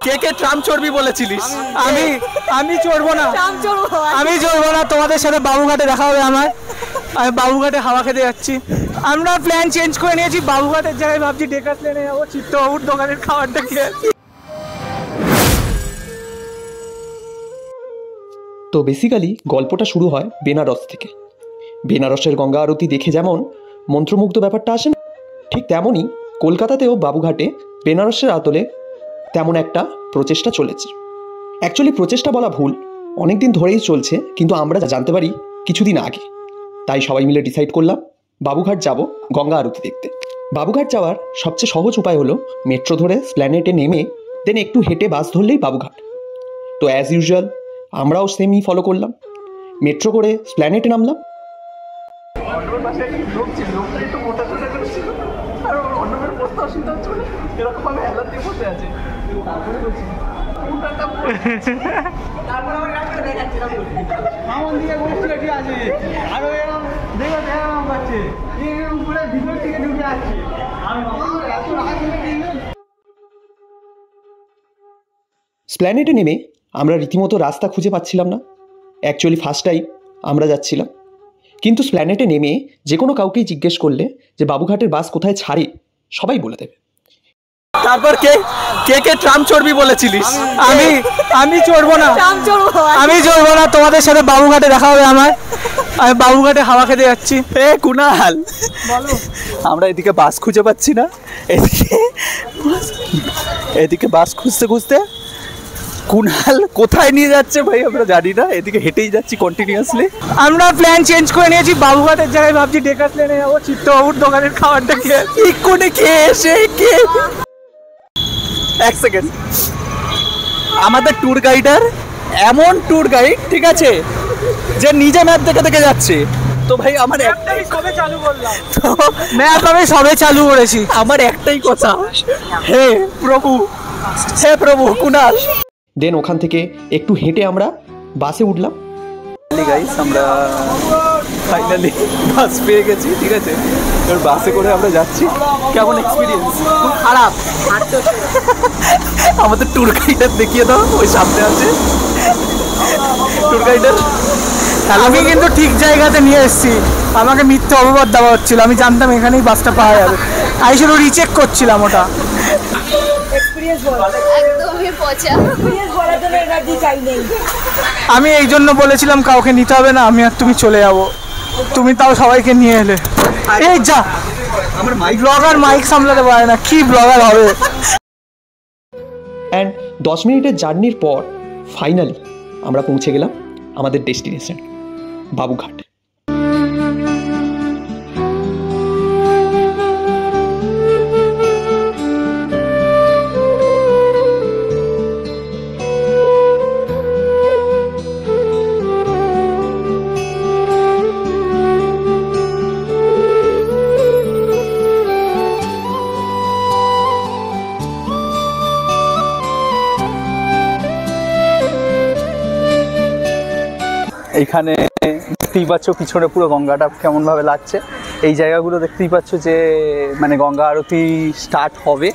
কে কে tram চড়বি বলেছিলিস? আমি চড়বো না, তোমাদের সাথে বাবুঘাটে দেখা হবে আমার। আমি বাবুঘাটে হাওয়া খেতে যাচ্ছি। আমরা প্ল্যান চেঞ্জ করে নিয়েছি, বাবুঘাটের জায়গায় ভাবছি ডেকার্সলেনে যাবো, চিত্তবাবুর দোকানের খাবারটা খেয়ে। তো বেসিক্যালি গল্পটা শুরু হয় বেনারস থেকে। বেনারসের গঙ্গা আরতি দেখে যেমন মন্ত্রমুগ্ধ ব্যাপারটা আসে, ঠিক তেমনই কলকাতাতেও বাবুঘাটে বেনারসের আদলে তেমন একটা প্রচেষ্টা চলেছে। অ্যাকচুয়ালি প্রচেষ্টা বলা ভুল, অনেক দিন ধরেই চলছে, কিন্তু আমরা জানতে পারি কিছুদিন আগে। তাই সবাই মিলে ডিসাইড করলাম বাবুঘাট যাব গঙ্গা আরতি দেখতে। বাবুঘাট যাওয়ার সবচেয়ে সহজ উপায় হলো মেট্রো ধরে স্প্ল্যানেটে নেমে দেন একটু হেঁটে বাস ধরলেই বাবুঘাট। তো অ্যাজ ইউজুয়াল আমরাও সেমই ফলো করলাম, মেট্রো করে স্প্ল্যানেটে নামলাম। স্প্ল্যানেটে নেমে আমরা রীতিমতো রাস্তা খুঁজে পাচ্ছিলাম না। অ্যাকচুয়ালি ফার্স্ট টাইম আমরা যাচ্ছিলাম, কিন্তু স্প্ল্যানেটে নেমে যে কোনো কাউকেই জিজ্ঞেস করলে যে বাবুঘাটের বাস কোথায় ছাড়ে সবাই বলে দেবে। তারপর কে কে ট্রাম চড়বি বলেছিলিস? আমি চড়বো না, তোমাদের সাথে বাবুঘাটে দেখা হবে আমার। আমি বাবুঘাটে হাওয়া খেতে যাচ্ছি। কুনাল বলো, আমরা এদিকে বাস খুঁজে পাচ্ছি না, এদিকে বাস খুঁজতে খুঁজতে কুনাল কোথায় নিয়ে যাচ্ছে ভাই আমরা জানি না, এদিকে হেঁটেই যাচ্ছি কন্টিনিউয়াসলি। আমরা প্ল্যান চেঞ্জ করে নিয়েছি, বাবুঘাটের জায়গায় ভাবছি ডেকার্সলেনে যাবো, চিত্তবাবুর দোকানের খাবারটা খেয়ে। এক্ষুনি খেয়ে এসে এক সেকেন্ড, আমাদের ট্যুর গাইডার এমন ট্যুর গাইড, ঠিক আছে, যে নিজে ম্যাপ দেখে দেখে যাচ্ছে। তো ভাই আমার একটাই সবে চালু করলাম, তো ম্যাপ আমি সবে চালু করেছি। আমার একটাই কথা, হে প্রভু কুনাল। দেন ওখান থেকে একটু হেঁটে আমরা বাসে উঠলাম। গাইস আমরা ফাইনালি বাস পেয়ে গেছি, ঠিক আছে, এবার বাসে করে আমরা যাচ্ছি। কেমন এক্সপিরিয়েন্স? খুব খারাপ। আমাদের ট্যুর গাইডার দেখিয়ে দাও, ওই সামনে আছে ট্যুর গাইডার। আমি কিন্তু ঠিক জায়গাতে নিয়ে এসেছি, আমাকে মিথ্যে অপবাদ দেওয়া হচ্ছিল। আমি জানতাম এখানেই বাসটা পাওয়া যাবে, আমি শুধু রিচেক করছিলাম ওটা। আমি এই জন্য বলেছিলাম কাউকে নিতে হবে না, আমি আর তুমি চলে যাবো, তুমি তাও সবাইকে নিয়ে এলে। এই যা, আমার ব্লগার মাইক সামলাতে পারে না, কি ব্লগার হবে। অ্যান্ড 10 মিনিটের জার্নির পর ফাইনালি আমরা পৌঁছে গেলাম আমাদের ডেস্টিনেশন বাবুঘাট। এইখানে দেখতেই পাচ্ছ পিছনে পুরো গঙ্গাটা কেমন ভাবে লাগছে। এই জায়গাগুলো দেখতেই পাচ্ছ যে মানে গঙ্গা আরতি স্টার্ট হবে,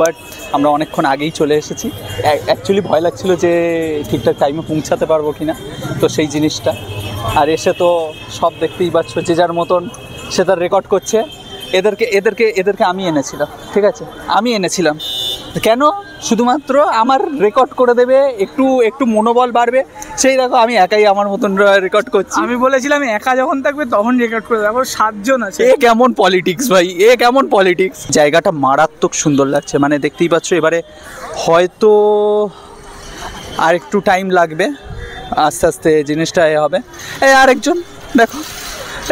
বাট আমরা অনেকক্ষণ আগেই চলে এসেছি। অ্যাকচুয়ালি ভয় লাগছিল যে ঠিকঠাক টাইমে পৌঁছাতে পারবো কিনা, তো সেই জিনিসটা। আর এসে তো সব দেখতেই পাচ্ছ যে যার মতন সে তার রেকর্ড করছে। এদেরকে আমি এনেছিলাম, ঠিক আছে, আমি এনেছিলাম। কেন? শুধুমাত্র আমার রেকর্ড করে দেবে, একটু মনোবল বাড়বে। সেই দেখো আমি একাই আমার মতন রেকর্ড করছি। আমি বলেছিলাম একা যখন থাকবে তখন রেকর্ড করে দেবো, 7 জন আছে। এ কেমন পলিটিক্স ভাই, এ কেমন পলিটিক্স। জায়গাটা মারাত্মক সুন্দর লাগছে, মানে দেখতেই পাচ্ছ। এবারে হয়তো আর একটু টাইম লাগবে, আস্তে আস্তে জিনিসটা এ হবে। এই আরেকজন দেখো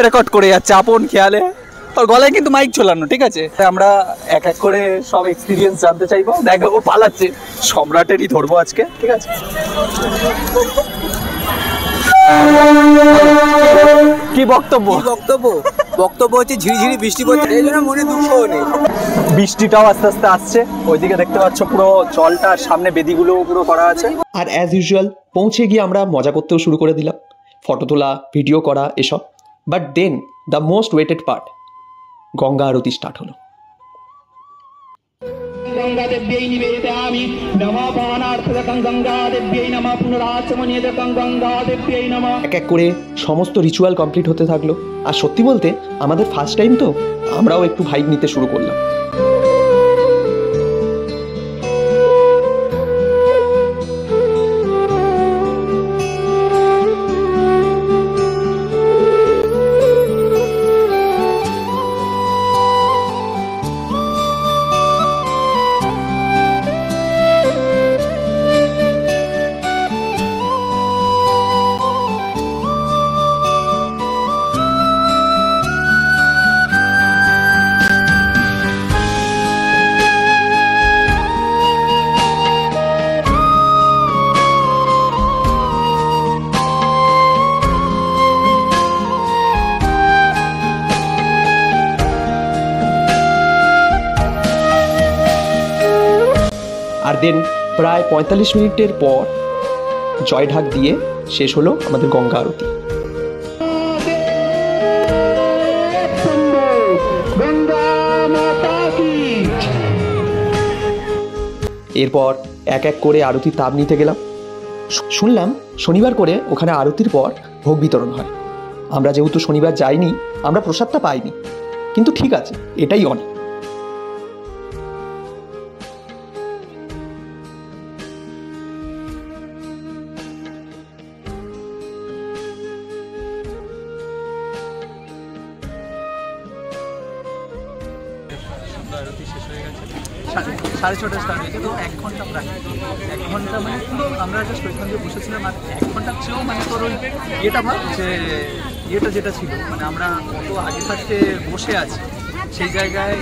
রেকর্ড করে যাচ্ছে আপন খেয়ালে, ওর গলায় কিন্তু মাইক ঝোলানো, ঠিক আছে। আমরা এক এক করে সব এক্সপিরিয়েন্স জানতে চাইবো। দেখো ও পালাচ্ছে, সম্রাটেরই ধরবো আজকে, ঠিক আছে। কি বক্তব্য হচ্ছে ঝিরিঝিরি বৃষ্টি পড়ছে, এই জন্য মনে দুঃখ নেই। বৃষ্টিটাও আস্তে আস্তে আসছে, ওইদিকে দেখতে পাচ্ছ পুরো জলটার সামনে বেদিগুলো পুরো করা আছে। আর অ্যাজ ইউজুয়াল পৌঁছে গিয়ে আমরা মজা করতেও শুরু করে দিলাম, ফটো তোলা, ভিডিও করা এসব। But then the most weighted part, Ganga Aarti start হলো। गंगादेव्यै निवेदयामि नमः पानार्थकं गंगादेव्यै नमः पुनराचमनेदकं गंगादेव्यै नमः। এক এক করে সমস্ত রিচুয়াল কমপ্লিট হতে থাকলো। আর সত্যি বলতে আমাদের ফার্স্ট টাইম তো, আমরাও একটু ভাইব নিতে শুরু করলাম। আর দেন প্রায় 45 মিনিটের পর জয় ঢাক দিয়ে শেষ হলো আমাদের গঙ্গা আরতি। এরপর এক এক করে আরতির তাব নিতে গেলাম। শুনলাম শনিবার করে ওখানে আরতির পর ভোগ বিতরণ হয়। আমরা যেহেতু শনিবার যাইনি, আমরা প্রসাদটা পাইনি, কিন্তু ঠিক আছে, এটাই অনেক। আরতি শেষ হয়ে গেছে, 6:30 স্টার্ট হয়েছে, তো 1 ঘন্টা প্রায় 1 ঘন্টা মানে পুরো আমরা জাস্ট ওইখান দিয়ে বসেছিলাম। আর 1 ঘন্টার চেয়েও মানে তোর ওই ইয়েটা ভাব যে ইয়েটা যেটা ছিল, মানে আমরা কত আগে থাকতে বসে আছি সেই জায়গায়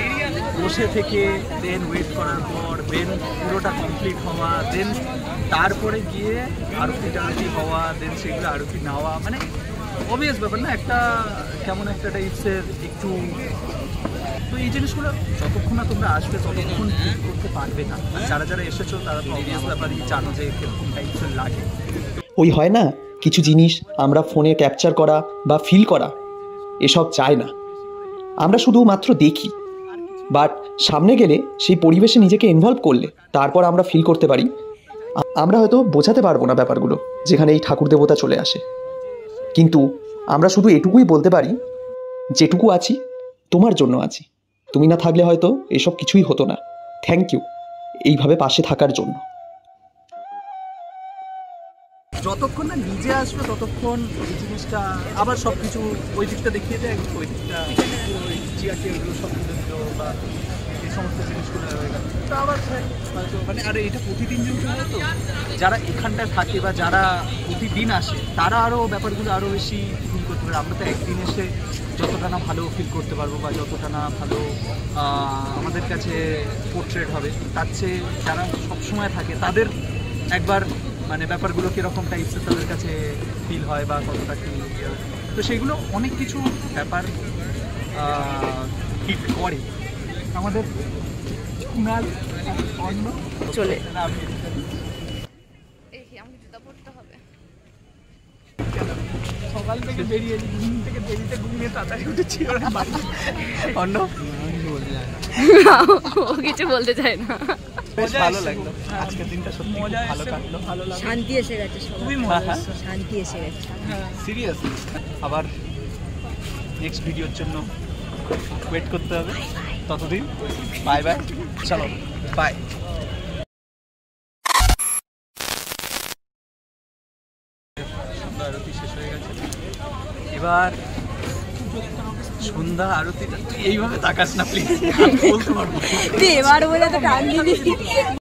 বসে থেকে দেন ওয়েট করার পর দেন পুরোটা কমপ্লিট হওয়া, দেন তারপরে গিয়ে আরতি হওয়া, দেন সেগুলো আরতি নেওয়া, মানে অবভিয়াস ব্যাপার না, একটা কেমন একটা টাইপসের একটু। তো এই জিনিসগুলো যতক্ষণ না তোমরা আসবে ততক্ষণ ফিল করতে পারবে না। যারা যারা এসেছো তারা তো অবভিয়াস ব্যাপারই জানো যে কিরকম টাইপসের লাগে। ওই হয় না কিছু জিনিস আমরা ফোনে ক্যাপচার করা বা ফিল করা, এসব চায় না, আমরা শুধু মাত্র দেখি। বাট সামনে গেলে সেই পরিবেশে নিজেকে ইনভলভ করলে তারপর আমরা ফিল করতে পারি। আমরা হয়তো বোঝাতে পারবো না ব্যাপারগুলো যেখানে এই ঠাকুর দেবতা চলে আসে, কিন্তু আমরা শুধু এটুকুই বলতে পারি, যেটুকু আছি তোমার জন্য আছি, তুমি না থাকলে হয়তো এসব কিছুই হতো না। থ্যাংক ইউ এইভাবে পাশে থাকার জন্য। যতক্ষণ না নিজে আসবে ততক্ষণ এই জিনিসটা আবার সব কিছু ওই দিকটা দেখিয়ে দেয়, ওই দিকটা ওই চিয়াকে এগুলো সব তুলে দিল বা এই সমস্ত জিনিসগুলো হয়ে গেল, তো আবার হয়তো মানে আর এটা প্রতিদিন যেহেতু হয়, তো যারা এখানটা থাকে বা যারা প্রতিদিন আসে তারা আরও ব্যাপারগুলো আরও বেশি ফিল করতে পারে। আমরা তো একদিন এসে যতটা না ভালো ফিল করতে পারবো বা যতটা না ভালো আমাদের কাছে পোর্ট্রেট হবে, তার চেয়ে যারা সবসময় থাকে তাদের একবার মানে ব্যাপারগুলো কীরকম টাইপসের তাদের কাছে ফিল হয় বা কতটা কি, তো সেগুলো অনেক কিছু ব্যাপার হিট করে আমাদের কুণাল অন্য চলে। আমি জুতা পরতে হবে। সকাল থেকে বেরিয়ে ঘুম থেকে দেরিতে ঘুমিয়ে তাড়াতাড়ি উঠেছি অন্য ও কিছু বলতে চায় না। বেশ ভালো লাগলো আজকের দিনটা, সত্যি ভালো কাটলো, ভালো লাগলো, শান্তি এসে গেছে, খুবই মজা, শান্তি এসে গেছে। সিরিয়াসলি। আবার নেক্সট ভিডিওর জন্য ওয়েট করতে হবে, ততদিন বাই বাই, চলো বাই। আরতি শেষ হয়ে গেছে, এবার সন্ধ্যা আরতিটা তুই এইভাবে তাকাস না প্লিজ, বলতে পারবো এবার বলে তো টান দিবি।